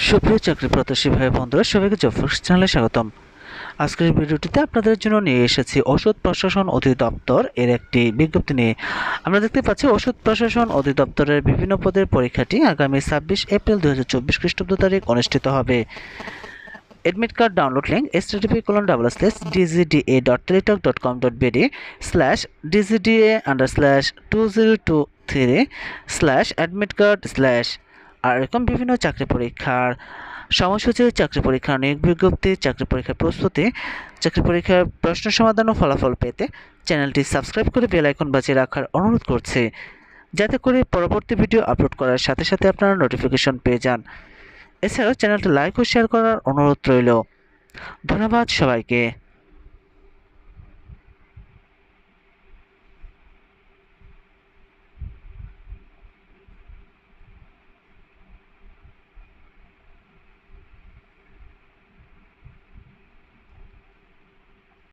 সুপ্রিয় চাকরি প্রত্যাশী ভাই বন্ধুরা, সবাইকে জবফোর্স চ্যানেলে স্বাগতম। আজকের ভিডিওটিতে আপনাদের জন্য নিয়ে এসেছি ওষুধ প্রশাসন অধিদপ্তর এর একটি বিজ্ঞপ্তি নিয়ে। আমরা দেখতে পাচ্ছি ওষুধ প্রশাসন অধিদপ্তরের বিভিন্ন পদের পরীক্ষাটি আগামী 26 এপ্রিল 2024 খ্রিস্টাব্দ তারিখ অনুষ্ঠিত হবে। Admit card download link http://dgda.teletalk.bd/dgda_2023/admitcard/ আর এরকম বিভিন্ন চাকরি পরীক্ষার সময়সূচি, চাকরি পরীক্ষার নিয়োগ বিজ্ঞপ্তি, চাকরি পরীক্ষার প্রস্তুতি, চাকরি পরীক্ষার প্রশ্ন সমাধান ও ফলাফল পেতে চ্যানেলটি সাবস্ক্রাইব করে বেল আইকন বাজিয়ে রাখার অনুরোধ করছি, যাতে করে পরবর্তী ভিডিও আপলোড করার সাথে সাথে আপনারা নোটিফিকেশন পেয়ে যান। এছাড়াও চ্যানেলটি লাইক ও শেয়ার করার অনুরোধ রইল। ধন্যবাদ সবাইকে।